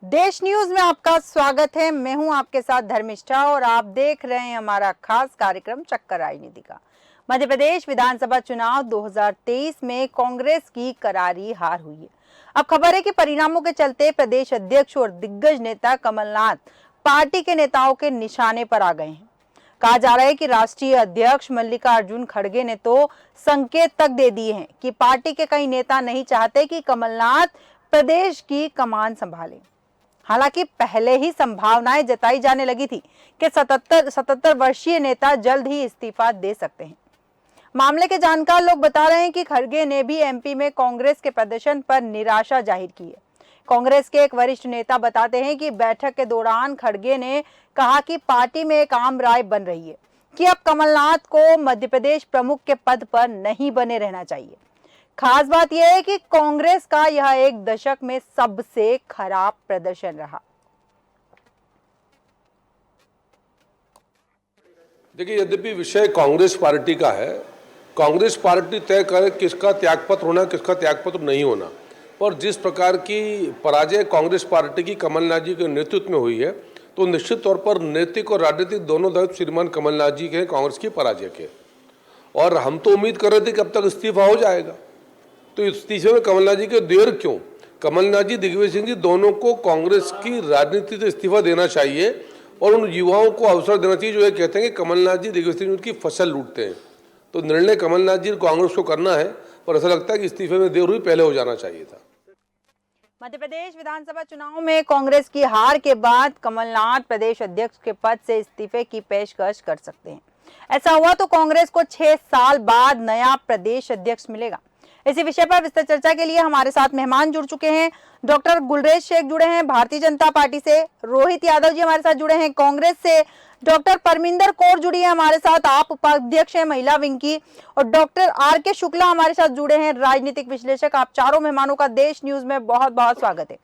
देश न्यूज में आपका स्वागत है। मैं हूं आपके साथ धर्मिष्ठा और आप देख रहे हैं हमारा खास कार्यक्रम चक्कर राजनीति का। मध्य प्रदेश विधानसभा चुनाव 2023 में कांग्रेस की करारी हार हुई है। अब खबर है कि परिणामों के चलते प्रदेश अध्यक्ष और दिग्गज नेता कमलनाथ पार्टी के नेताओं के निशाने पर आ गए हैं। कहा जा रहा है कि राष्ट्रीय अध्यक्ष मल्लिकार्जुन खड़गे ने तो संकेत तक दे दिए हैं कि पार्टी के कई नेता नहीं चाहते कि कमलनाथ प्रदेश की कमान संभालें। हालांकि पहले ही संभावनाएं जताई जाने लगी थी कि 77 वर्षीय नेता जल्द ही इस्तीफा दे सकते हैं। मामले के जानकार लोग बता रहे हैं कि खड़गे ने भी एमपी में कांग्रेस के प्रदर्शन पर निराशा जाहिर की है। कांग्रेस के एक वरिष्ठ नेता बताते हैं कि बैठक के दौरान खड़गे ने कहा कि पार्टी में एक आम राय बन रही है कि अब कमलनाथ को मध्य प्रदेश प्रमुख के पद पर नहीं बने रहना चाहिए। खास बात यह है कि कांग्रेस का यह एक दशक में सबसे खराब प्रदर्शन रहा। देखिए, यद्यपि विषय कांग्रेस पार्टी का है, कांग्रेस पार्टी तय करे किसका त्यागपत्र होना, किसका त्यागपत्र नहीं होना। और जिस प्रकार की पराजय कांग्रेस पार्टी की कमलनाथ जी के नेतृत्व में हुई है, तो निश्चित तौर पर नैतिक और राजनीतिक दोनों दायित्व श्रीमान कमलनाथ जी के, कांग्रेस की पराजय के। और हम तो उम्मीद कर रहे थे कि अब तक इस्तीफा हो जाएगा। तो इस्तीफे में कमलनाथ जी के देर क्यों? कमलनाथ जी, दिग्विजय सिंह जी दोनों को कांग्रेस की राजनीति से इस्तीफा देना चाहिए और उन युवाओं को अवसर देना चाहिए जो ये कहते हैं कि कमलनाथ जी, दिग्विजय सिंह उनकी फसल लूटते हैं। तो निर्णय कमलनाथ जी कांग्रेस को करना है, पर ऐसा लगता है कि इस्तीफे में देर हुई, पहले हो जाना चाहिए था। मध्य प्रदेश विधानसभा चुनाव में कांग्रेस की हार के बाद कमलनाथ प्रदेश अध्यक्ष के पद से इस्तीफे की पेशकश कर सकते हैं। ऐसा हुआ तो कांग्रेस को 6 साल बाद नया प्रदेश अध्यक्ष मिलेगा। इसी विषय पर विस्तृत चर्चा के लिए हमारे साथ मेहमान जुड़ चुके हैं। डॉक्टर गुलरेज शेख जुड़े हैं भारतीय जनता पार्टी से, रोहित यादव जी हमारे साथ जुड़े हैं कांग्रेस से, डॉक्टर परमिंदर कौर जुड़ी है हमारे साथ, आप उपाध्यक्ष हैं महिला विंग की, और डॉक्टर आर.के. शुक्ला हमारे साथ जुड़े हैं, राजनीतिक विश्लेषक। आप चारों मेहमानों का देश न्यूज में बहुत बहुत स्वागत है।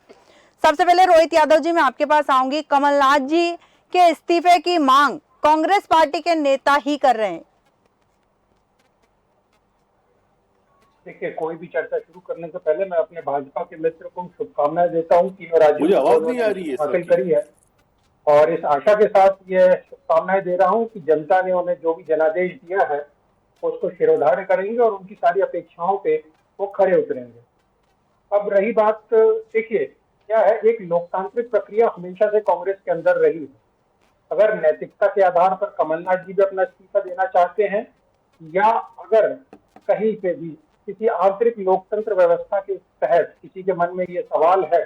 सबसे पहले रोहित यादव जी, मैं आपके पास आऊंगी। कमलनाथ जी के इस्तीफे की मांग कांग्रेस पार्टी के नेता ही कर रहे हैं। देखिए, कोई भी चर्चा शुरू करने से पहले मैं अपने भाजपा के मित्र को शुभकामनाएं देता हूं कि मुझे आवाज नहीं आ रही है हासिल करी है, और इस आशा के साथ ये शुभकामनाएं दे रहा हूं कि जनता ने उन्हें जो भी जनादेश दिया है उसको शिरोधार्य करेंगे और उनकी सारी अपेक्षाओं पे वो खड़े उतरेंगे। अब रही बात, देखिए क्या है, एक लोकतांत्रिक प्रक्रिया हमेशा से कांग्रेस के अंदर रही है। अगर नैतिकता के आधार पर कमलनाथ जी भी अपना इस्तीफा देना चाहते हैं, या अगर कहीं पे भी किसी आंतरिक लोकतंत्र व्यवस्था के तहत किसी के मन में ये सवाल है,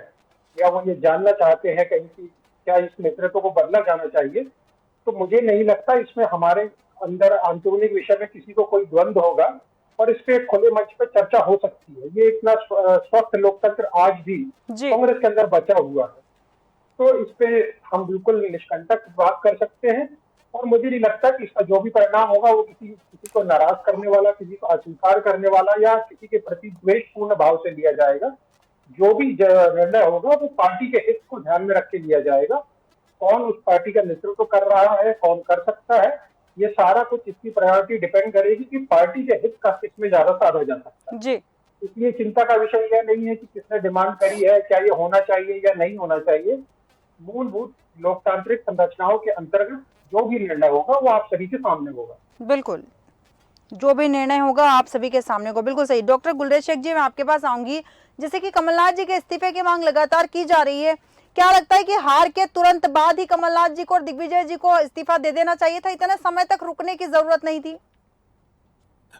या वो ये जानना चाहते हैं कहीं की क्या इस नेतृत्व को बदला जाना चाहिए, तो मुझे नहीं लगता इसमें हमारे अंदर आंतरिक विषय में किसी को कोई द्वंद्व होगा और इस पे खुले मंच पे चर्चा हो सकती है। ये इतना स्वस्थ लोकतंत्र आज भी कांग्रेस के अंदर बचा हुआ है, तो इस पे हम बिल्कुल निष्कंटक बात कर सकते हैं। और मुझे नहीं लगता कि इसका जो भी परिणाम होगा वो किसी को नाराज करने वाला, किसी को अस्वीकार करने वाला या किसी के प्रति द्वेषपूर्ण भाव से लिया जाएगा। जो भी निर्णय होगा वो पार्टी के हित को ध्यान में रख के लिया जाएगा। कौन उस पार्टी का नेतृत्व कर रहा है, कौन कर सकता है, ये सारा कुछ इसकी प्रायोरिटी डिपेंड करेगी कि पार्टी के हित का किसमें ज्यादा साधा जा सकता है जी। इसलिए चिंता का विषय यह नहीं है कि किसने डिमांड करी है, क्या ये होना चाहिए या नहीं होना चाहिए। मूलभूत लोकतांत्रिक संरचनाओं के अंतर्गत जो भी निर्णय होगा वो आप सभी के सामने होगा। बिल्कुल, जो भी निर्णय होगा आप सभी के सामने होगा, बिल्कुल सही। डॉक्टर गुलरेज शेख जी, मैं आपके पास आऊंगी। जैसे कि कमलनाथ जी के इस्तीफे की मांग लगातार की जा रही है, क्या लगता है कि हार के तुरंत बाद ही कमलनाथ जी को और दिग्विजय जी को इस्तीफा दे देना चाहिए था? इतने समय तक रुकने की जरूरत नहीं थी?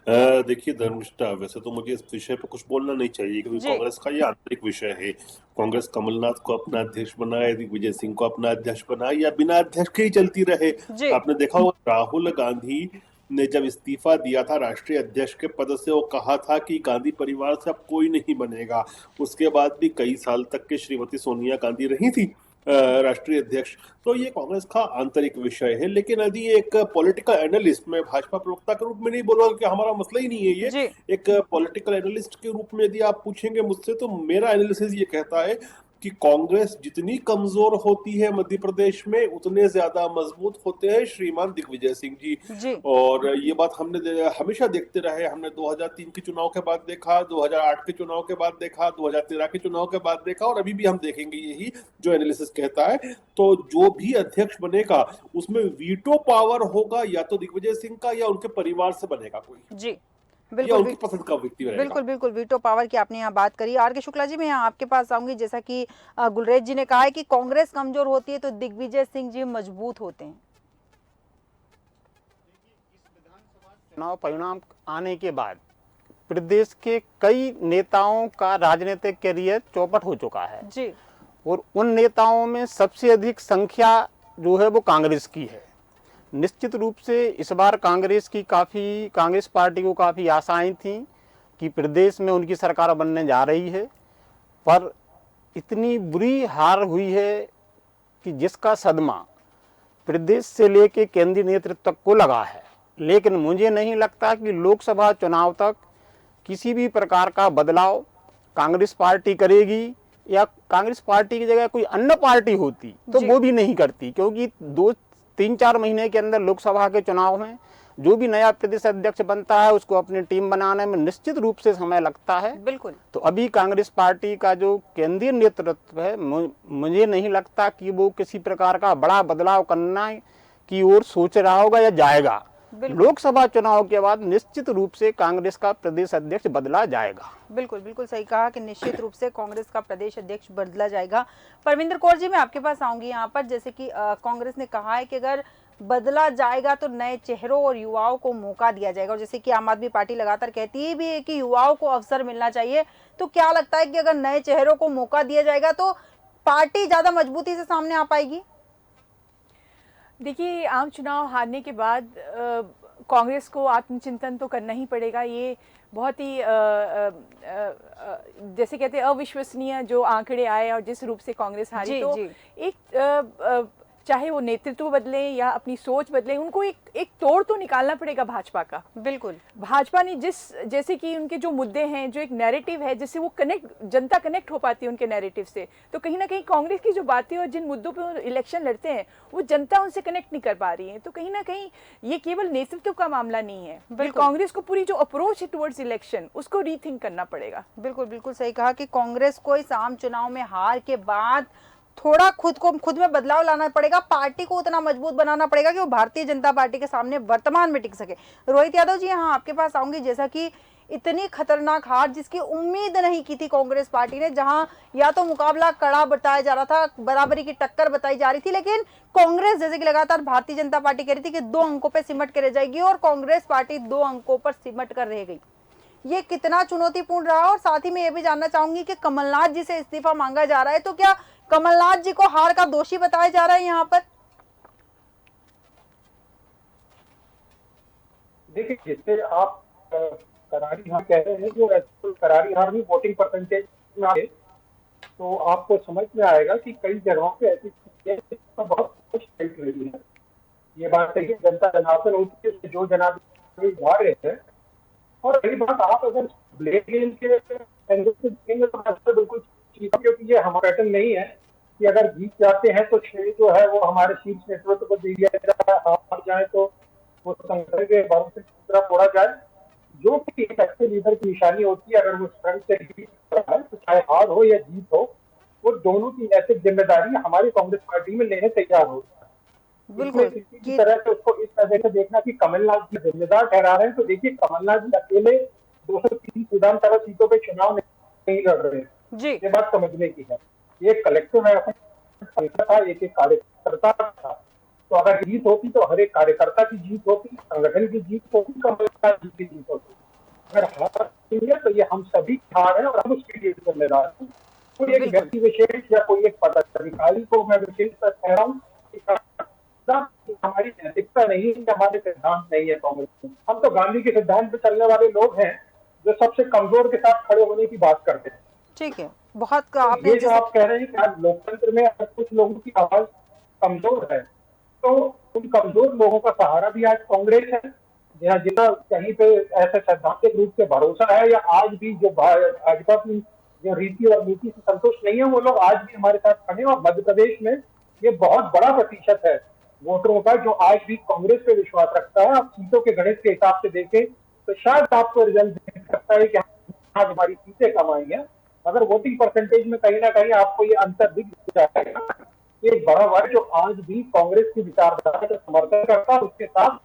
देखिए धर्मिष्ठा, वैसे तो मुझे इस विषय पर कुछ बोलना नहीं चाहिए क्योंकि कांग्रेस का ये आंतरिक विषय है। कांग्रेस कमलनाथ को अपना अध्यक्ष बनाए, दिग्विजय सिंह को अपना अध्यक्ष बनाए या बिना अध्यक्ष के ही चलती रहे। आपने देखा होगा राहुल गांधी ने जब इस्तीफा दिया था राष्ट्रीय अध्यक्ष के पद से, वो कहा था कि गांधी परिवार से अब कोई नहीं बनेगा। उसके बाद भी कई साल तक के श्रीमती सोनिया गांधी रही थी राष्ट्रीय अध्यक्ष। तो ये कांग्रेस का आंतरिक विषय है। लेकिन यदि एक पॉलिटिकल एनालिस्ट, मैं भाजपा प्रवक्ता के रूप में नहीं बोल रहा कि हमारा मसला ही नहीं है ये, एक पॉलिटिकल एनालिस्ट के रूप में यदि आप पूछेंगे मुझसे, तो मेरा एनालिसिस ये कहता है कि कांग्रेस जितनी कमजोर होती है मध्य प्रदेश में उतने ज्यादा मजबूत होते हैं श्रीमान दिग्विजय सिंह जी। और ये बात हमने हमेशा देखते रहे। हमने 2003 के चुनाव के बाद देखा, 2008 के चुनाव के बाद देखा, 2013 के चुनाव के बाद देखा, और अभी भी हम देखेंगे यही जो एनालिसिस कहता है। तो जो भी अध्यक्ष बनेगा उसमें वीटो पावर होगा या तो दिग्विजय सिंह का या उनके परिवार से बनेगा कोई जी, या बिल्कुल उनकी पसंद का व्यक्ति रहेगा। बिल्कुल बिल्कुल वीटो पावर की आपने यहाँ बात करी। आर के शुक्ला जी, मैं यहाँ आपके पास आऊंगी। जैसा कि गुलरेज जी ने कहा है कि कांग्रेस कमजोर होती है तो दिग्विजय सिंह जी मजबूत होते हैं। चुनाव परिणाम आने के बाद प्रदेश के कई नेताओं का राजनीतिक कैरियर चौपट हो चुका है जी, और उन नेताओं में सबसे अधिक संख्या जो है वो कांग्रेस की है। निश्चित रूप से इस बार कांग्रेस पार्टी को काफ़ी आशाएं थी कि प्रदेश में उनकी सरकार बनने जा रही है, पर इतनी बुरी हार हुई है कि जिसका सदमा प्रदेश से लेकर केंद्रीय नेतृत्व को लगा है। लेकिन मुझे नहीं लगता कि लोकसभा चुनाव तक किसी भी प्रकार का बदलाव कांग्रेस पार्टी करेगी, या कांग्रेस पार्टी की जगह कोई अन्य पार्टी होती तो वो भी नहीं करती, क्योंकि 2-3-4 महीने के अंदर लोकसभा के चुनाव में जो भी नया प्रदेश अध्यक्ष बनता है उसको अपनी टीम बनाने में निश्चित रूप से समय लगता है। बिल्कुल। तो अभी कांग्रेस पार्टी का जो केंद्रीय नेतृत्व है, मुझे नहीं लगता कि वो किसी प्रकार का बड़ा बदलाव करना की ओर सोच रहा होगा या जाएगा। लोकसभा चुनाव के बाद निश्चित रूप से कांग्रेस का प्रदेश अध्यक्ष बदला जाएगा। बिल्कुल बिल्कुल सही कहा कि निश्चित रूप से कांग्रेस का प्रदेश अध्यक्ष बदला जाएगा। परविंदर कौर जी, मैं आपके पास आऊंगी यहाँ पर। जैसे कि कांग्रेस ने कहा है कि अगर बदला जाएगा तो नए चेहरों और युवाओं को मौका दिया जाएगा, और जैसे कि आम आदमी पार्टी लगातार कहती भी है कि युवाओं को अवसर मिलना चाहिए, तो क्या लगता है कि अगर नए चेहरों को मौका दिया जाएगा तो पार्टी ज्यादा मजबूती से सामने आ पाएगी? देखिए, आम चुनाव हारने के बाद कांग्रेस को आत्मचिंतन तो करना ही पड़ेगा। ये बहुत ही जैसे कहते हैं अविश्वसनीय जो आंकड़े आए और जिस रूप से कांग्रेस हारी, तो एक चाहे वो नेतृत्व बदले या अपनी सोच बदले, उनको एक तोड़ तो निकालना पड़ेगा भाजपा का। बिल्कुल। भाजपा ने जैसे कि उनके जो मुद्दे हैं, जो एक नैरेटिव है जिससे वो जनता कनेक्ट हो पाती है उनके नैरेटिव से, तो कहीं ना कहीं कांग्रेस की जो बातें और जिन मुद्दों पे इलेक्शन लड़ते हैं वो जनता उनसे कनेक्ट नहीं कर पा रही है। तो कहीं ना कहीं ये केवल नेतृत्व का मामला नहीं है, कांग्रेस को पूरी जो अप्रोच है टुवर्ड्स इलेक्शन उसको रीथिंक करना पड़ेगा। बिल्कुल बिल्कुल सही कहा कि कांग्रेस को इस आम चुनाव में हार के बाद थोड़ा खुद में बदलाव लाना पड़ेगा, पार्टी को उतना मजबूत बनाना पड़ेगा कि वो भारतीय जनता पार्टी के सामने वर्तमान में टिक सके। रोहित यादव जी, यहाँ आपके पास आऊंगी। जैसा कि इतनी खतरनाक हार जिसकी उम्मीद नहीं की थी कांग्रेस पार्टी ने, जहां या तो मुकाबला कड़ा बताया जा रहा था, बराबरी की टक्कर बताई जा रही थी, लेकिन कांग्रेस जैसे कि लगातार भारतीय जनता पार्टी कह रही थी कि 2 अंकों पर सिमट कर रह जाएगी, और कांग्रेस पार्टी 2 अंकों पर सिमट कर रह गई। ये कितना चुनौतीपूर्ण रहा? और साथ ही में ये भी जानना चाहूंगी कि कमलनाथ जी से इस्तीफा मांगा जा रहा है, तो क्या कमलनाथ जी को हार का दोषी बताया जा रहा है यहाँ पर? देखिए, जिससे आप करारी हार कह रहे हैं, जो करारी हार भी वोटिंग परसेंटेज में आए तो आपको समझ में आएगा कि कई जगहों पे ऐसी बहुत कुछ चल रही है। ये बात सही है, जनता जनार्दन होती है, जो जनार्दन जा रहे थे। और रही बात, आप अगर ब्लेम गेम के एंगल से देखेंगे तो बिल्कुल, क्योंकि ये हमारा पैटर्न नहीं है कि अगर जीत जाते हैं तो श्रेय जो है वो हमारे शीर्ष नेतृत्व को दिया जाए, हार जाए तो वो संगठन के भरोसे की तरह फोड़ा जाए। जो भी एक अच्छे लीडर की निशानी होती है, अगर वो स्ट्रेंथ से जीत रहा है तो चाहे हार हो या जीत हो, वो दोनों की नैतिक जिम्मेदारी हमारी कांग्रेस पार्टी में लेने तैयार हो। बिल्कुल किसी तरह से उसको इस तरह से देखना कि कमलनाथ जी जिम्मेदार ठहरा रहे हैं, तो देखिए कमलनाथ जी अकेले 230 विधानसभा सीटों पे चुनाव नहीं लड़ रहे हैं जी। ये बात समझने की है, ये कलेक्टिव है, था, एक कार्यकर्ता था। तो अगर जीत होती तो हर एक कार्यकर्ता की जीत होती, संगठन की जीत होती, कमलनाथ जी की जीत होती। अगर हार है तो ये हम सभी हार है और हम उसके लिए जिम्मेदार हैं। कोई एक व्यक्ति विशेष या कोई एक पदाधिकारी को मैं विशेष कह रहा हूँ, हमारी नैतिकता नहीं है, हमारे सिद्धांत नहीं है कांग्रेस में। हम तो गांधी के सिद्धांत पे चलने वाले लोग हैं जो सबसे कमजोर के साथ खड़े होने की बात करते हैं। ठीक है, बहुत ये जो आप कह रहे हैं कि आज लोकतंत्र में अगर कुछ लोगों की आवाज कमजोर है तो उन कमजोर लोगों का सहारा भी आज कांग्रेस है, जितना कहीं पे ऐसे सैद्धांतिक रूप से भरोसा है, या आज भी जो भाजपा की जो रीति और नीति से संतुष्ट नहीं है, वो लोग आज भी हमारे साथ खड़े हैं। और मध्य प्रदेश में ये बहुत बड़ा प्रतिशत है वोटरों का जो आज भी कांग्रेस पे विश्वास रखता है। आप सीटों के गणित के हिसाब से देखें तो शायद आपको रिजल्ट दिख सकता है कि आज हमारी सीटें कम आई हैं, मगर वोटिंग परसेंटेज में कहीं ना कहीं आपको ये अंतर दिख जाएगा। एक बड़ा वर्ग जो आज भी कांग्रेस की विचारधारा का समर्थन करता है, उसके साथ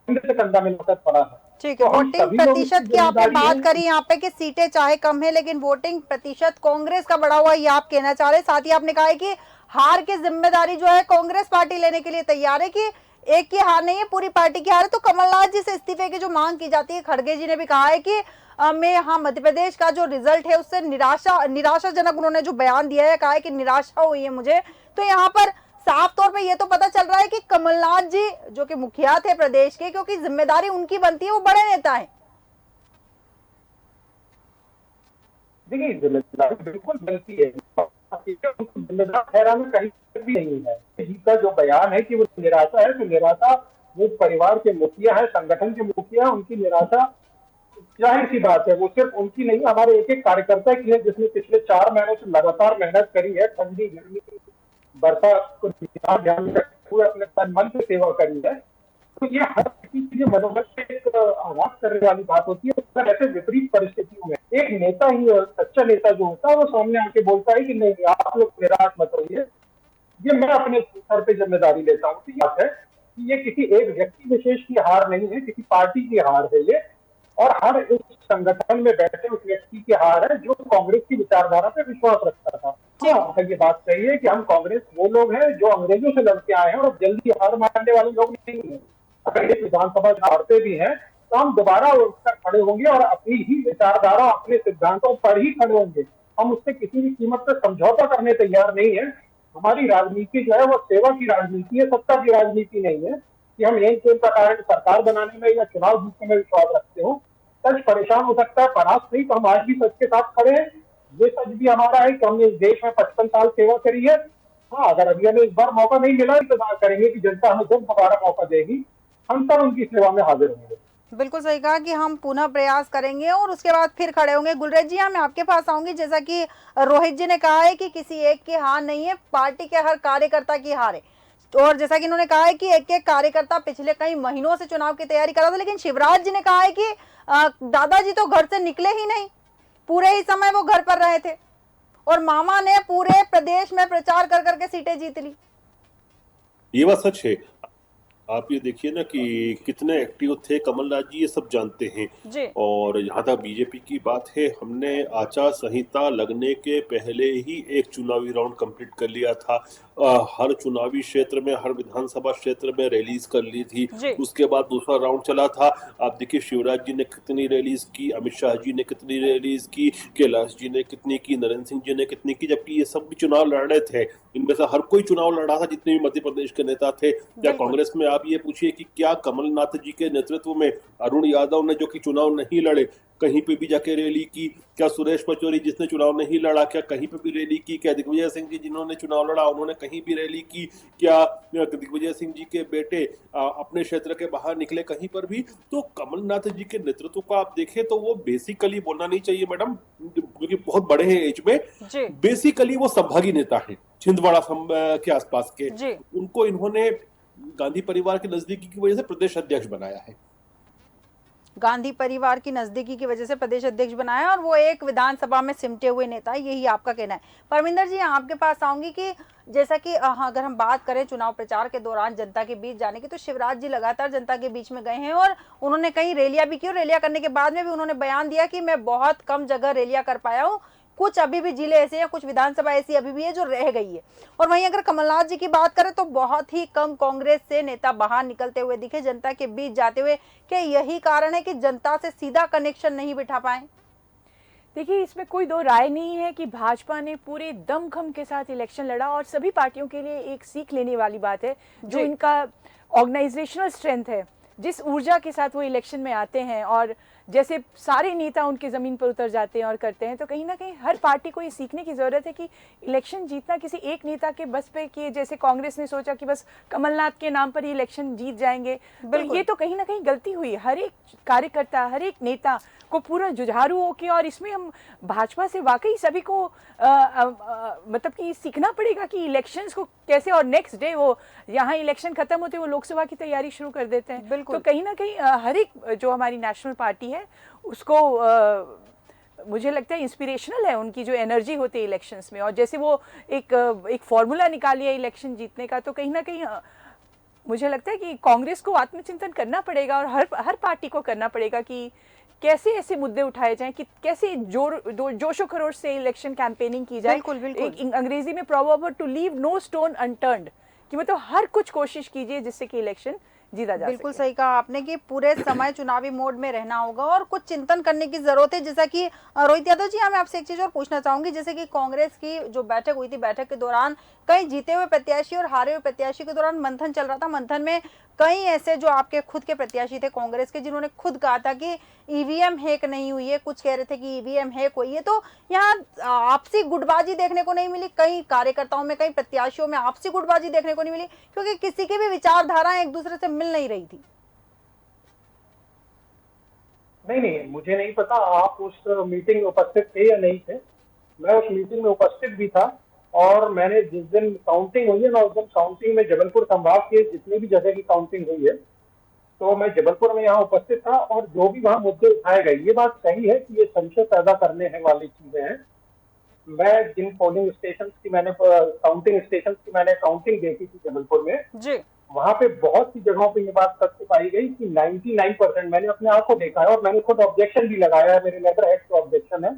कंधे से कंधा मिलाकर खड़ा है। ठीक है, तो हम वोटिंग सभी लोगों प्रतिशत की आपने जिम्मेदारी बात है करी यहाँ पे कि सीटें चाहे कम है लेकिन वोटिंग प्रतिशत कांग्रेस का बढ़ा हुआ, ये आप कहना चाह रहे हैं। साथ ही आपने कहा है कि हार की जिम्मेदारी जो है कांग्रेस पार्टी लेने के लिए तैयार है, कि एक की हार नहीं है, पूरी पार्टी की हार है। तो कमलनाथ जी से इस्तीफे की जो मांग की जाती है, खड़गे जी ने भी कहा है कि मैं यहाँ मध्य प्रदेश का जो रिजल्ट है उससे निराशाजनक उन्होंने जो बयान दिया है, कहा है कि निराशा हुई है मुझे। तो यहाँ पर साफ तौर पे ये तो पता चल रहा है कि कमलनाथ जी जो कि मुखिया थे प्रदेश के, क्योंकि जिम्मेदारी उनकी बनती है, वो बड़े नेता हैं। देखिए, जिम्मेदारी बिल्कुल बनती है, जिम्मेदार ठहराना कहीं भी नहीं है। जी का जो बयान है कि वो निराशा है, तो निराशा वो परिवार के मुखिया है, संगठन के मुखिया, उनकी निराशा जाहिर सी बात है वो सिर्फ उनकी नहीं, हमारे एक एक कार्यकर्ता की है जिसने पिछले 4 महीनों से लगातार मेहनत करी है, ठंडी गर्मी बरसात को ध्यान में रखते हुए अपने तन मन से सेवा करी है। तो ये हर किसी के लिए मनोबल से एक आघात करने वाली बात होती है। अगर ऐसे विपरीत परिस्थितियों में एक नेता ही, सच्चा नेता जो होता है, वो सामने आके बोलता है कि नहीं आप लोग निराश मत होइए, ये मैं अपने सर पे जिम्मेदारी लेता हूँ। तो बात है कि ये किसी एक व्यक्ति विशेष की हार नहीं है, किसी पार्टी की हार है ये, और हर उस संगठन में बैठे उस व्यक्ति की हार है जो कांग्रेस की विचारधारा पे विश्वास रखता था। हाँ, ये बात सही है कि हम कांग्रेस वो लोग हैं जो अंग्रेजों से लड़के आए हैं और जल्दी हार मानने वाले लोग नहीं हैं। अगर ये विधानसभा हारते भी हैं तो हम दोबारा उठकर खड़े होंगे और अपनी ही विचारधारा, अपने सिद्धांतों पर ही खड़े होंगे। हम उससे किसी भी कीमत पर समझौता करने तैयार नहीं है। हमारी राजनीति जो है वो सेवा की राजनीति है, सत्ता की राजनीति नहीं है कि हम एक केंद्र का कारण सरकार बनाने में या चुनाव जीतने में विश्वास रखते हो। सच परेशान हो सकता है, परास्त नहीं, तो हम आज भी सच के साथ खड़े हैं। ये सच भी हमारा है कि हमने इस देश में 55 साल सेवा करी है। हाँ, अगर अभी हमें इस बार मौका नहीं मिला, इंतजार करेंगे कि जनता हमें जब दोबारा मौका देगी, हम सब उनकी सेवा में हाजिर होंगे। बिल्कुल सही कहा कि हम पुनः प्रयास करेंगे और उसके बाद फिर खड़े होंगे। गुलरेज जी, मैं आपके पास आऊंगी। जैसा कि रोहित जी ने कहा है कि किसी एक की हार नहीं है, पार्टी के हर कार्यकर्ता की हार है। और जैसा कि इन्होंने कहा है कि एक एक कार्यकर्ता पिछले कई महीनों से चुनाव की तैयारी कर रहा था, लेकिन शिवराज जी ने कहा है कि दादाजी तो घर से निकले ही नहीं, पूरे ही समय वो घर पर रहे थे और मामा ने पूरे प्रदेश में प्रचार कर करके सीटें जीत ली। ये बात सच है। आप ये देखिए ना कि कितने एक्टिव थे कमलनाथ जी, ये सब जानते हैं जी। और यहाँ तक बीजेपी की बात है, हमने आचार संहिता लगने के पहले ही एक चुनावी राउंड कंप्लीट कर लिया था। हर चुनावी क्षेत्र में, हर विधानसभा क्षेत्र में रैलीज कर ली थी। उसके बाद दूसरा राउंड चला था। आप देखिए शिवराज जी ने कितनी रैलीज की, अमित शाह जी ने कितनी रैलीज की, कैलाश जी ने कितनी की, नरेंद्र सिंह जी ने कितनी की, जबकि ये सब भी चुनाव लड़ रहे थे। इनमें से हर कोई चुनाव लड़ा था जितने भी मध्य प्रदेश के नेता थे। या कांग्रेस में आप ये पूछिए कि क्या कमलनाथ जी के नेतृत्व में अरुण यादव ने, जो कि चुनाव नहीं लड़े, कहीं पे भी जाके रैली की? क्या सुरेश पचौरी जिसने चुनाव नहीं लड़ा, क्या कहीं पे भी रैली की? क्या दिग्विजय सिंह जी जिन्होंने चुनाव लड़ा, उन्होंने कहीं भी रैली की? क्या दिग्विजय सिंह जी के बेटे अपने क्षेत्र के बाहर निकले कहीं पर भी? तो कमलनाथ जी के नेतृत्व को आप देखें तो वो बेसिकली बोलना नहीं चाहिए मैडम, क्योंकि बहुत बड़े हैं एज में, बेसिकली वो संभागी नेता है छिंदवाड़ा के आसपास के। उनको इन्होंने गांधी परिवार के नजदीकी की वजह से प्रदेश अध्यक्ष बनाया है। गांधी परिवार की नजदीकी की वजह से प्रदेश अध्यक्ष बनाया और वो एक विधानसभा में सिमटे हुए नेता है, यही आपका कहना है। परमिंदर जी, आपके पास आऊंगी कि जैसा कि अगर हम बात करें चुनाव प्रचार के दौरान जनता के बीच जाने की, तो शिवराज जी लगातार जनता के बीच में गए हैं और उन्होंने कई रैलियां भी की और रैलियां करने के बाद में भी उन्होंने बयान दिया कि मैं बहुत कम जगह रैलियां कर पाया हूँ, कुछ अभी भी जिले ऐसे या कुछ विधानसभा ऐसी अभी भी है जो रह गई है। और वहीं अगर कमलनाथ जी की बात करें तो बहुत ही कम कांग्रेस से नेता बाहर निकलते हुए दिखे, जनता के बीच जाते हुए। क्या यही कारण है कि जनता से सीधा कनेक्शन नहीं बिठा पाए? देखिए, इसमें कोई दो राय नहीं है कि भाजपा ने पूरे दमखम के साथ इलेक्शन लड़ा और सभी पार्टियों के लिए एक सीख लेने वाली बात है। जो इनका ऑर्गेनाइजेशनल स्ट्रेंथ है, जिस ऊर्जा के साथ वो इलेक्शन में आते हैं और जैसे सारे नेता उनके ज़मीन पर उतर जाते हैं और करते हैं, तो कहीं ना कहीं हर पार्टी को ये सीखने की ज़रूरत है कि इलेक्शन जीतना किसी एक नेता के बस पे कि जैसे कांग्रेस ने सोचा कि बस कमलनाथ के नाम पर ही इलेक्शन जीत जाएंगे, तो ये तो कहीं ना कहीं गलती हुई। हर एक कार्यकर्ता, हर एक नेता को पूरा जुझारू होके, और इसमें हम भाजपा से वाकई सभी को मतलब कि सीखना पड़ेगा कि इलेक्शंस को कैसे, और नेक्स्ट डे वो यहाँ इलेक्शन खत्म होते वो लोकसभा की तैयारी शुरू कर देते हैं। तो कहीं ना कहीं हर एक जो हमारी नेशनल पार्टी है उसको मुझे लगता है इंस्पिरेशनल है उनकी जो एनर्जी होती है इलेक्शंस में, और जैसे वो एक फॉर्मूला निकाली है इलेक्शन जीतने का, तो कहीं ना कहीं मुझे लगता है कि कांग्रेस को आत्मचिंतन करना पड़ेगा और हर पार्टी को करना पड़ेगा कि कैसे ऐसे मुद्दे उठाए जाएं, कि कैसे जोशो खरोश से इलेक्शन कैंपेनिंग की जाए। बिल्कुल, बिल्कुल। एक अंग्रेजी में प्रॉवर्ब है, to leave no stone unturned, कि मतलब हर कुछ कोशिश कीजिए जिससे कि इलेक्शन जीता जा बिल्कुल सके। सही कहा आपने कि पूरे समय चुनावी मोड में रहना होगा और कुछ चिंतन करने की जरूरत है। जैसा कि रोहित यादव जी, मैं आपसे एक चीज और पूछना चाहूंगी, जैसे कि कांग्रेस की जो बैठक हुई थी, बैठक के दौरान कई जीते हुए प्रत्याशी और हारे हुए प्रत्याशी के दौरान मंथन चल रहा था। मंथन में कई ऐसे जो आपके खुद के प्रत्याशी थे कांग्रेस के, जिन्होंने खुद कहा था कि ईवीएम हैक नहीं हुई है, कुछ कह रहे थे कि ईवीएम हैक हुई है। तो यहाँ आपसी गुटबाजी देखने को नहीं मिली, कई कार्यकर्ताओं में, कई प्रत्याशियों में आपसी गुटबाजी देखने को नहीं मिली, क्योंकि किसी की भी विचारधाराएं एक दूसरे से मिल नहीं रही थी। नहीं, मुझे नहीं पता आप उस मीटिंग में उपस्थित थे या नहीं थे। मैं उस मीटिंग में उपस्थित भी था, और मैंने जिस दिन काउंटिंग हुई है ना, उस दिन काउंटिंग में जबलपुर संभाग के जितनी भी जगह की काउंटिंग हुई है, तो मैं जबलपुर में यहाँ उपस्थित था, और जो भी वहाँ मुद्दे उठाए गए, ये बात सही है कि ये संशय पैदा करने वाली चीजें हैं। मैं जिन पोलिंग स्टेशन की मैंने काउंटिंग स्टेशन की मैंने काउंटिंग देखी थी जबलपुर में जी, वहां पे बहुत सी जगहों पे ये बात सत्य पाई गई कि 99% मैंने अपने आंखों देखा है, और मैंने खुद ऑब्जेक्शन भी लगाया है, मेरे लेटर हेड का ऑब्जेक्शन है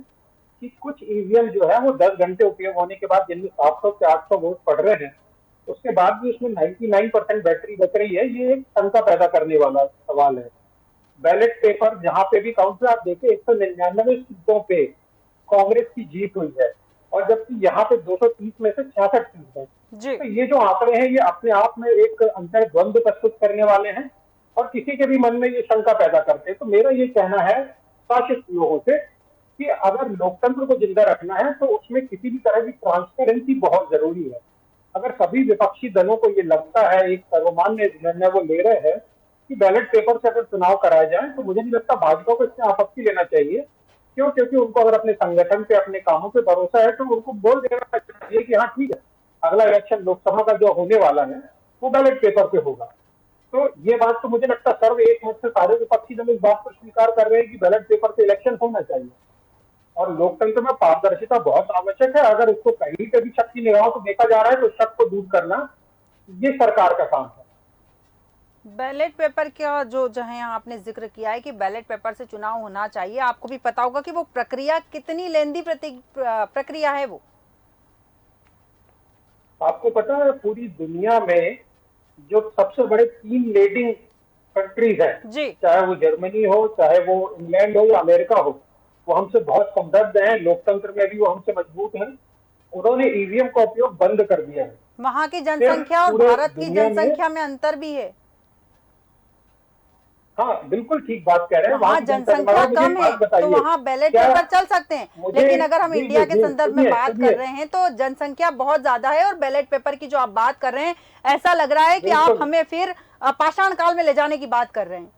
कि कुछ ईवीएम जो है वो 10 घंटे उपयोग होने के बाद, जिनमें 700 से 800 वोट पड़ रहे हैं, उसके बाद भी उसमें 99% बैटरी बच रही है। ये एक शंका पैदा करने वाला सवाल है। बैलेट पेपर जहां पे भी काउंट आप देखे 199 सीटों पे कांग्रेस की जीत हुई है, और जबकि यहाँ पे 230 में से 66 सीट है। तो ये जो आंकड़े हैं ये अपने आप में एक अंतर्द्वंद प्रस्तुत करने वाले हैं, और किसी के भी मन में ये शंका पैदा करते हैं। तो मेरा ये कहना है शासित लोगों से कि अगर लोकतंत्र को जिंदा रखना है तो उसमें किसी भी तरह की ट्रांसपेरेंसी बहुत जरूरी है। अगर सभी विपक्षी दलों को ये लगता है, एक सर्वमान्य निर्णय वो ले रहे हैं कि बैलेट पेपर से अगर चुनाव कराए जाए, तो मुझे नहीं लगता भाजपा को इससे आपत्ति लेना चाहिए। क्यों? क्योंकि उनको अगर अपने संगठन पे, अपने कामों पे भरोसा है, तो उनको बोल देना चाहिए कि हाँ ठीक है, अगला इलेक्शन लोकसभा का जो होने वाला है वो बैलेट पेपर पे होगा। तो ये बात तो मुझे लगता है सर्व एक मत से सारे विपक्षी दल इस बात को स्वीकार कर रहे हैं कि बैलेट पेपर से इलेक्शन होना चाहिए, और लोकतंत्र में पारदर्शिता बहुत आवश्यक है। अगर उसको कहीं पे भी शक की निगाहों से देखा जा रहा है तो शक को दूर करना ये सरकार का काम है। बैलेट पेपर का जो जहां आपने जिक्र किया है कि बैलेट पेपर से चुनाव होना चाहिए, आपको भी पता होगा कि वो प्रक्रिया कितनी लेंदी प्रक्रिया है। वो आपको पता है पूरी दुनिया में जो सबसे बड़े 3 लीडिंग कंट्रीज हैं, चाहे वो जर्मनी हो, चाहे वो इंग्लैंड हो या अमेरिका हो, वो हमसे बहुत समृद्ध हैं, लोकतंत्र में भी वो हमसे मजबूत हैं। उन्होंने ईवीएम का उपयोग बंद कर दिया है। वहां की जनसंख्या और भारत की जनसंख्या में अंतर भी है। हाँ, बिल्कुल ठीक बात कह रहे हैं। वहाँ जनसंख्या कम है तो वहाँ बैलेट पेपर चल सकते हैं, लेकिन अगर हम इंडिया के संदर्भ में बात कर रहे हैं तो जनसंख्या बहुत ज्यादा है, और बैलेट पेपर की जो आप बात कर रहे हैं, ऐसा लग रहा है कि आप हमें फिर पाषाण काल में ले जाने की बात कर रहे हैं।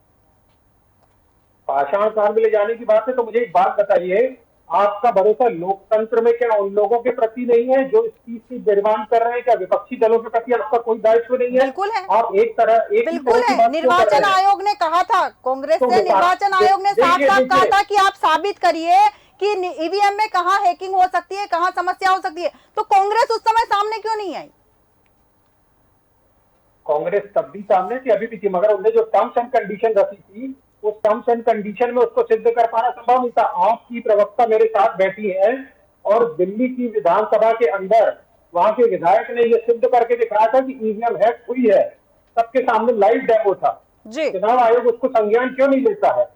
पाषाण काल में ले जाने की बात है तो मुझे एक बात बताइए, आपका भरोसा लोकतंत्र में क्या उन लोगों के प्रति नहीं है जो इस चीज की निर्माण कर रहे हैं? क्या विपक्षी दलों के प्रति आपका कोई दायित्व नहीं है? बिल्कुल है, आप एक तरह बिल्कुल है। निर्वाचन आयोग ने कहा था, कांग्रेस से निर्वाचन आयोग ने साफ साफ कहा था कि आप साबित करिए कि ईवीएम में कहाँ हैकिंग हो सकती है, कहाँ समस्या हो सकती है। तो कांग्रेस उस समय सामने क्यों नहीं आई? कांग्रेस तब भी सामने थी, अभी भी थी, मगर उन्होंने जो टर्म्स एंड कंडीशन रखी थी उस टर्म्स एंड कंडीशन में उसको सिद्ध कर पाना संभव नहीं था। आपकी प्रवक्ता मेरे साथ बैठी है, और दिल्ली की विधानसभा के अंदर वहां के विधायक ने यह सिद्ध करके दिखाया था कि ईवीएम हैक हुई है, सबके सामने लाइव डेमो था। चुनाव आयोग उसको संज्ञान क्यों नहीं लेता है?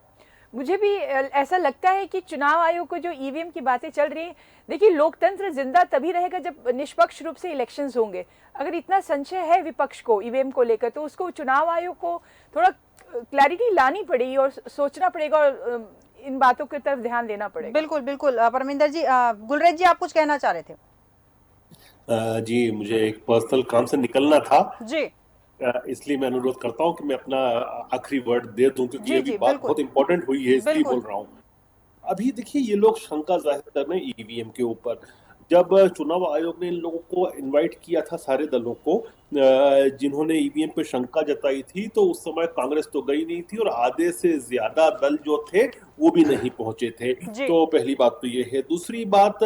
मुझे भी ऐसा लगता है कि चुनाव आयोग को जो ईवीएम की बातें चल रही हैं, देखिए लोकतंत्र जिंदा तभी रहेगा जब निष्पक्ष रूप से इलेक्शंस होंगे। अगर इतना संशय है विपक्ष को ईवीएम को लेकर, तो उसको चुनाव आयोग को थोड़ा क्लैरिटी लानी पड़ेगी और सोचना पड़ेगा, और इन बातों की तरफ ध्यान देना पड़ेगा। बिल्कुल बिल्कुल। परमिंदर जी, गुलरेज जी आप कुछ कहना चाह रहे थे? जी, मुझे एक पर्सनल काम से निकलना था, जी इसलिए मैं अनुरोध करता हूं कि मैं अपना आखिरी वर्ड दे दूं, क्योंकि जी ये भी जी बात बिल्कुल बहुत इंपॉर्टेंट हुई है, इसलिए बिल्कुल। बोल रहा हूं। अभी देखिए, ये लोग शंका जाहिर कर रहे हैं ईवीएम के ऊपर। जब चुनाव आयोग ने इन लोगों को इनवाइट किया था, सारे दलों को, जिन्होंने ईवीएम पे शंका जताई थी, तो उस समय कांग्रेस तो गई नहीं थी और आधे से ज्यादा दल जो थे वो भी नहीं पहुंचे थे। जी तो पहली बात तो ये है। दूसरी बात,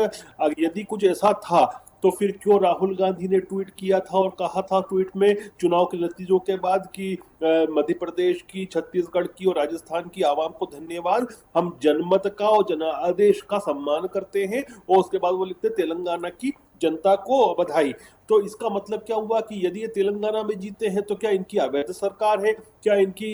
यदि कुछ ऐसा था तो फिर क्यों राहुल गांधी ने ट्वीट किया था और कहा था ट्वीट में चुनाव के नतीजों के बाद कि मध्य प्रदेश की, छत्तीसगढ़ की और राजस्थान की आवाम को धन्यवाद, हम जनमत का और जनादेश का सम्मान करते हैं, और उसके बाद वो लिखते तेलंगाना की जनता को बधाई। तो इसका मतलब क्या हुआ कि यदि ये तेलंगाना में जीते हैं तो क्या इनकी अवैध सरकार है, क्या इनकी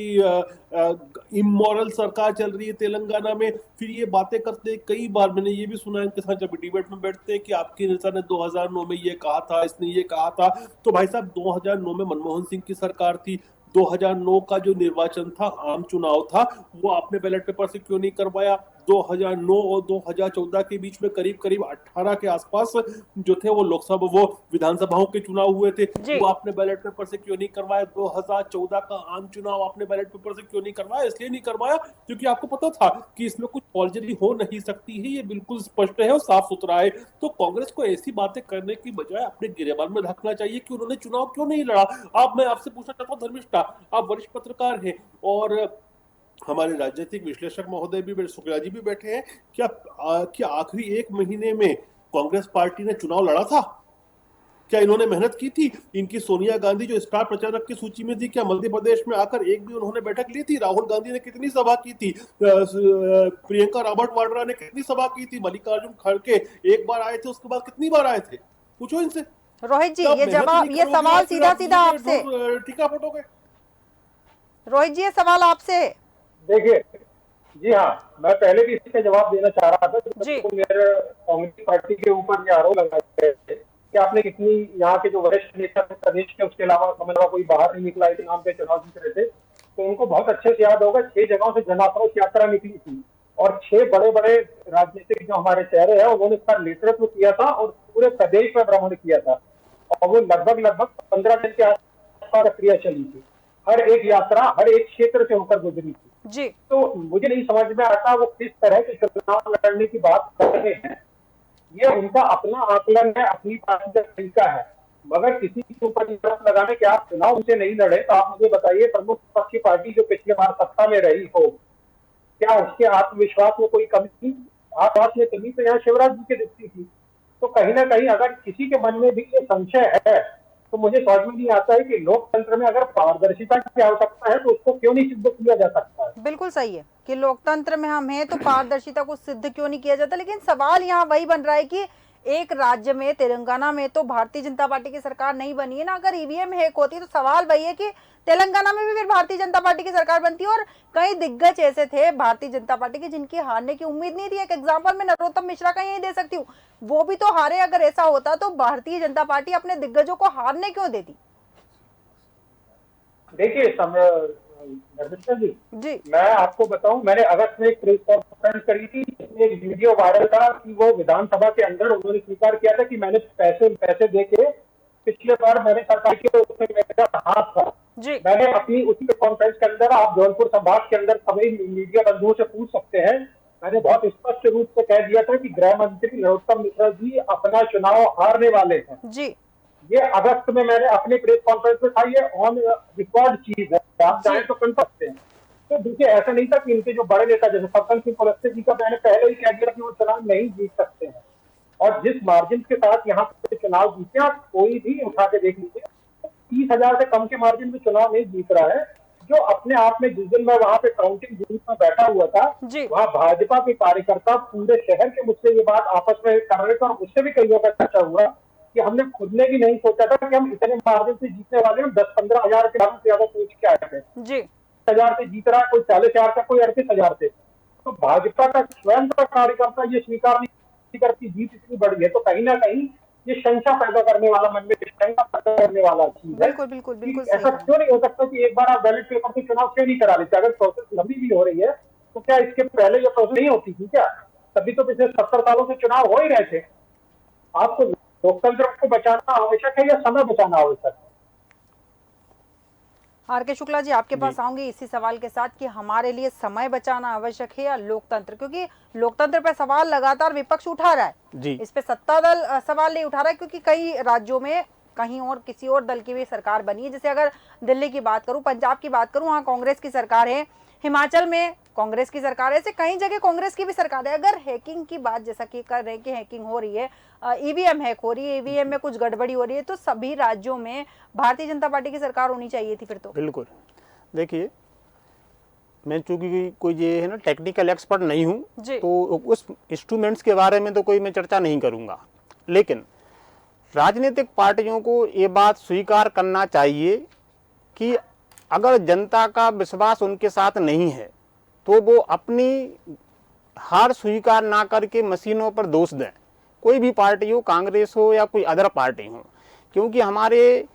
इमोरल सरकार चल रही है तेलंगाना में? फिर ये बातें करते हैं। कई बार मैंने ये भी सुना इनके साथ जब डिबेट में बैठते हैं कि आपके नेता ने 2009 में ये कहा था, इसने ये कहा था। तो भाई साहब, 2009 में मनमोहन सिंह की सरकार थी। 2009 का जो निर्वाचन था, आम चुनाव था, वो आपने बैलेट पेपर से क्यों नहीं करवाया? 2009 और 2014 के बीच में करीब करीब 18 के आसपास जो थे वो लोकसभा, वो विधानसभाओं के चुनाव हुए थे, जी। वो आपने बैलेट पेपर से क्यों नहीं करवाया? 2014 का आम चुनाव आपने बैलेट पेपर से क्यों नहीं करवाया? इसलिए नहीं करवाया क्योंकि आपको पता था कि इसमें कुछ फॉर्जरी हो नहीं सकती है, ये बिल्कुल स्पष्ट है और साफ सुथरा है। तो कांग्रेस को ऐसी बातें करने की बजाय अपने गिरेबान में ढकना चाहिए कि उन्होंने चुनाव क्यों नहीं लड़ा। मैं आपसे पूछना चाहता हूँ धर्मिष्ठा, आप वरिष्ठ पत्रकार हैं और हमारे राजनीतिक विश्लेषक महोदय भी, शुक्ला जी भी बैठे हैं, क्या आखिरी एक महीने में कांग्रेस पार्टी ने चुनाव लड़ा था? क्या इन्होंने मेहनत की थी? इनकी सोनिया गांधी जो स्टार प्रचारक की सूची में थी, क्या मध्य प्रदेश में आकर एक भी उन्होंने बैठक ली थी? राहुल गांधी ने कितनी सभा की थी? प्रियंका राबर्ट वाड्रा ने कितनी सभा की थी? मल्लिकार्जुन खड़गे एक बार आए थे, उसके बाद कितनी बार आए थे? पूछो इनसे। रोहित जी, ये जवाब, ये सवाल सीधा सीधा आपसे, टीका फोटोगे। रोहित जी ये सवाल आपसे है। देखिए, जी हाँ, मैं पहले भी इसका जवाब देना चाह रहा था जी। तो मेरे कांग्रेस पार्टी के ऊपर ये आरोप लगाए गए थे कि आपने कितनी, यहाँ के जो वरिष्ठ नेता थे प्रदेश के, उसके अलावा कमलवा कोई बाहर नहीं निकला है नाम पे चुनाव जीत रहे थे, तो उनको बहुत अच्छे से याद होगा 6 जगहों से जन आक्रोश यात्रा निकली थी और 6 बड़े बड़े राजनीतिक जो हमारे चेहरे हैं उन्होंने इसका नेतृत्व किया था और पूरे प्रदेश में भ्रमण किया था और वो लगभग 15 दिन के आसपास प्रक्रिया चली थी। हर एक यात्रा हर एक क्षेत्र से होकर गुजरी थी जी। तो मुझे नहीं समझ में आता वो किस तरह के चुनाव लड़ने की बात कर रहे हैं। ये उनका अपना आकलन है, अपनी पार्टी का तरीका है, मगर किसी के ऊपर आरोप लगाने के आप चुनाव उनसे नहीं लड़े तो आप मुझे बताइए, प्रमुख विपक्ष की पार्टी जो पिछले बार सत्ता में रही हो, क्या उसके आत्मविश्वास में कोई कमी थी? आत्मविश्वास में कमी तो यहाँ शिवराज जी की दिखती थी। तो कहीं ना कहीं अगर किसी के मन में भी ये संशय है तो मुझे समझ में नहीं आता है कि लोकतंत्र में अगर पारदर्शिता की आवश्यकता है तो उसको क्यों नहीं सिद्ध किया जा सकता है। बिल्कुल सही है कि लोकतंत्र में हम हैं तो पारदर्शिता को सिद्ध क्यों नहीं किया जाता, लेकिन सवाल यहाँ वही बन रहा है कि एक राज्य में, तेलंगाना में तो भारतीय जनता पार्टी की सरकार नहीं बनी है ना। अगर ईवीएम हैक होती तो सवाल वही है कि तेलंगाना में भी फिर भारतीय जनता पार्टी की सरकार बनती और कई दिग्गज ऐसे थे भारतीय जनता पार्टी के जिनकी हारने की उम्मीद नहीं थी। एक एग्जाम्पल मैं नरोत्तम मिश्रा का यही दे सकती हूँ, वो भी तो हारे। अगर ऐसा होता तो भारतीय जनता पार्टी अपने दिग्गजों को हारने क्यों देती? देखिए धर्मेंद्र जी, जी मैं आपको बताऊं, मैंने अगस्त में एक प्रेस कॉन्फ्रेंस करी थी जिसमें एक वीडियो वायरल था कि वो विधानसभा के अंदर उन्होंने स्वीकार किया था कि मैंने पैसे देके पिछले बार मैंने सरकार के उसमें मेरा हाथ था। जी। मैंने अपनी उसी कॉन्फ्रेंस के अंदर, आप जौनपुर संभाग के अंदर सभी मीडिया बंधुओं से पूछ सकते हैं, मैंने बहुत स्पष्ट रूप से कह दिया था कि गृह मंत्री नरोत्तम मिश्रा जी अपना चुनाव हारने वाले हैं। जी। ये अगस्त में मैंने अपने प्रेस कॉन्फ्रेंस में था, ये ऑन रिकॉर्ड चीज है, आप चाहें तो कर सकते हैं। तो देखिए, ऐसा नहीं था कि इनके जो बड़े नेता जैसे फग्गन सिंह कुलस्ते जी का मैंने पहले ही कह दिया कि वो चुनाव नहीं जीत सकते हैं और जिस मार्जिन के साथ यहाँ पे चुनाव जीते, आप कोई भी उठा के देख लीजिए, 30,000 से कम के मार्जिन में चुनाव नहीं जीत रहा है। जो अपने आप में, जिस दिन मैं वहां पे काउंटिंग बूथ में बैठा हुआ था, वहां भाजपा के कार्यकर्ता पूरे शहर के मुझसे ये बात आपस में कर रहे थे और मुझसे भी कई बार चर्चा हुआ कि हमने खुद ने भी नहीं सोचा था कि हम इतने मार्जिन से जीतने वाले हैं। 10-15 हजार के से ज्यादा सोच के आए थे। 10,000 से जीत रहा है, कोई 40,000 का, कोई 38,000 से। तो भाजपा का स्वयं का कार्यकर्ता ये स्वीकार नहीं करती जीत इतनी बड़ी है, तो कहीं ना कहीं ये शंका पैदा करने वाला, मन में शंका पैदा करने वाला चीज है। बिल्कुल बिल्कुल ऐसा क्यों नहीं हो सकता कि एक बार आप बैलेट पेपर से चुनाव क्यों नहीं करा लेते? अगर प्रोसेस लंबी भी हो रही है तो क्या इसके पहले ये प्रोसेस नहीं होती थी क्या? तभी तो पिछले 70 सालों से चुनाव हो ही रहे थे। आपको लोकतंत्र को बचाना आवश्यक है या समय बचाना आवश्यक है? आर के शुक्ला जी, आपके पास आऊंगी इसी सवाल के साथ कि हमारे लिए समय बचाना आवश्यक है या लोकतंत्र, क्योंकि लोकतंत्र पे सवाल लगातार विपक्ष उठा रहा है जी। इस पे सत्ता दल सवाल नहीं उठा रहा है, क्योंकि कई राज्यों में कहीं और किसी और दल की भी सरकार बनी है। जैसे अगर दिल्ली की बात करूं, पंजाब की बात करूं, वहां कांग्रेस की सरकार है, हिमाचल में कांग्रेस की सरकार है, ऐसे कई जगह कांग्रेस की भी सरकार है। अगर हैकिंग की बात जैसा कि कर रहे हैं कि हैकिंग हो रही है, ईवीएम हैक हो रही है, ईवीएम में कुछ गड़बड़ी हो रही है, तो सभी राज्यों में भारतीय जनता पार्टी की सरकार होनी चाहिए थी फिर तो। बिल्कुल, देखिए मैं चूंकि कोई ये है ना टेक्निकल एक्सपर्ट नहीं हूँ, तो उस इंस्ट्रूमेंट्स के बारे में तो कोई मैं चर्चा नहीं करूँगा, लेकिन राजनीतिक पार्टियों को ये बात स्वीकार करना चाहिए कि अगर जनता का विश्वास उनके साथ नहीं है तो वो अपनी हार स्वीकार ना करके मशीनों पर दोष दें, कोई भी पार्टी हो, कांग्रेस हो या कोई अदर पार्टी हो। क्योंकि हमारे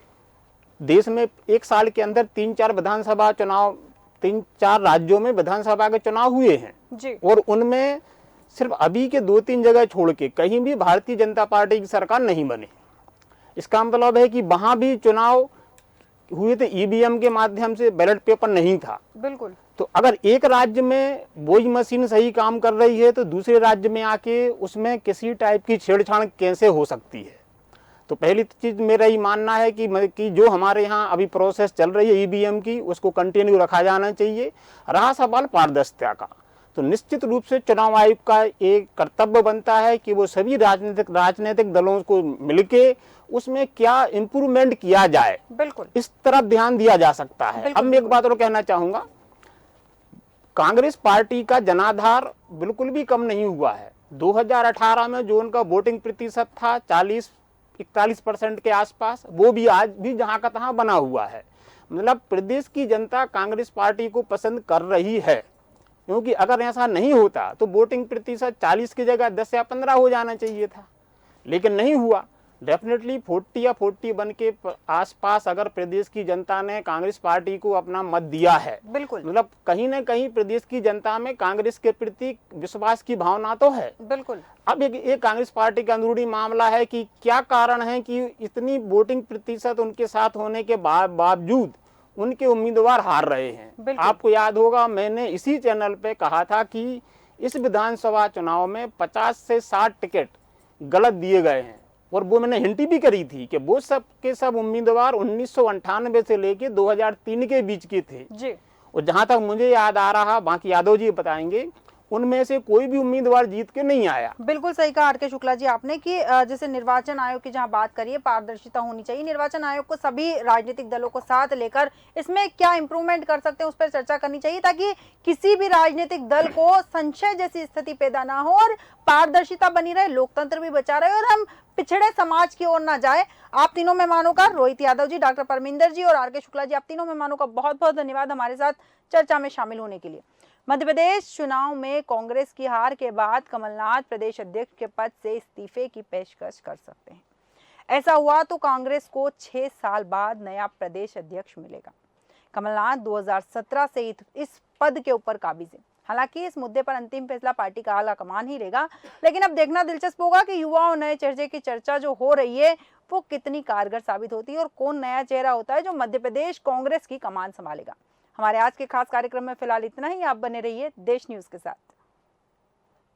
देश में एक साल के अंदर 3-4 विधानसभा चुनाव, 3-4 राज्यों में विधानसभा के चुनाव हुए हैं जी। और उनमें सिर्फ अभी के 2-3 जगह छोड़ के कहीं भी भारतीय जनता पार्टी की सरकार नहीं बनी। इसका मतलब है कि वहां भी चुनाव हुए थे ईवीएम के माध्यम से, बैलेट पेपर नहीं था। बिल्कुल। तो अगर एक राज्य में वही मशीन सही काम कर रही है तो दूसरे राज्य में आके उसमें किसी टाइप की छेड़छाड़ कैसे हो सकती है? तो पहली चीज मेरा ही मानना है कि जो हमारे यहाँ अभी प्रोसेस चल रही है ईवीएम की, उसको कंटिन्यू रखा जाना चाहिए। रहा सवाल पारदर्शिता का, तो निश्चित रूप से चुनाव आयोग का एक कर्तव्य बनता है कि वो सभी राजनीतिक दलों को मिलके उसमें क्या इम्प्रूवमेंट किया जाए, बिल्कुल इस तरफ ध्यान दिया जा सकता है। अब मैं एक बात और कहना चाहूंगा, कांग्रेस पार्टी का जनाधार बिल्कुल भी कम नहीं हुआ है। 2018 में जो उनका वोटिंग प्रतिशत था 40-41% के आसपास, वो भी आज भी जहां का तहां बना हुआ है। मतलब प्रदेश की जनता कांग्रेस पार्टी को पसंद कर रही है, क्योंकि अगर ऐसा नहीं होता तो वोटिंग प्रतिशत 40 की जगह 10 या 15 हो जाना चाहिए था, लेकिन नहीं हुआ। डेफिनेटली 40 या 41 के आसपास अगर प्रदेश की जनता ने कांग्रेस पार्टी को अपना मत दिया है, बिल्कुल, मतलब कहीं ना कहीं प्रदेश की जनता में कांग्रेस के प्रति विश्वास की भावना तो है। बिल्कुल। अब एक कांग्रेस पार्टी का अंदरूनी मामला है कि क्या कारण है कि इतनी वोटिंग प्रतिशत उनके साथ होने के बावजूद उनके उम्मीदवार हार रहे हैं। आपको याद होगा मैंने इसी चैनल पे कहा था कि इस विधानसभा चुनाव में 50 से 60 टिकट गलत दिए गए हैं, और वो मैंने हिंट भी करी थी कि वो सब के सब उम्मीदवार 1998 से लेके 2003 के बीच के थे जी। और जहां तक मुझे याद आ रहा, बाकी यादव जी बताएंगे, उनमें से कोई भी उम्मीदवार जीत के नहीं आया। बिल्कुल सही कहा आर के शुक्ला जी आपने कि जैसे निर्वाचन आयोग की जहां बात करिए, पारदर्शिता होनी चाहिए। निर्वाचन आयोग को सभी राजनीतिक दलों को साथ लेकर इसमें क्या इंप्रूवमेंट कर सकते हैं उस पर चर्चा करनी चाहिए, ताकि किसी भी राजनीतिक दल को संशय जैसी स्थिति पैदा ना हो और पारदर्शिता बनी रहे, लोकतंत्र भी बचा रहे और हम पिछड़े समाज की ओर ना जाए। आप तीनों मेहमानों का, रोहित यादव जी, डॉक्टर परमिंदर जी और आर के शुक्ला जी, आप तीनों मेहमानों का बहुत बहुत धन्यवाद हमारे साथ चर्चा में शामिल होने के लिए। मध्य प्रदेश चुनाव में कांग्रेस की हार के बाद कमलनाथ प्रदेश अध्यक्ष के पद से इस्तीफे की पेशकश कर सकते हैं। ऐसा हुआ तो कांग्रेस को 6 साल बाद नया प्रदेश अध्यक्ष मिलेगा। कमलनाथ 2017 से इस पद के ऊपर काबिज हैं। हालांकि इस मुद्दे पर अंतिम फैसला पार्टी का आला कमान ही लेगा, लेकिन अब देखना दिलचस्प होगा कि युवाओं नए चेहरे की चर्चा जो हो रही है वो कितनी कारगर साबित होती है और कौन नया चेहरा होता है जो मध्य प्रदेश कांग्रेस की कमान संभालेगा। हमारे आज के खास कार्यक्रम में फिलहाल इतना ही। आप बने रहिए देश न्यूज के साथ।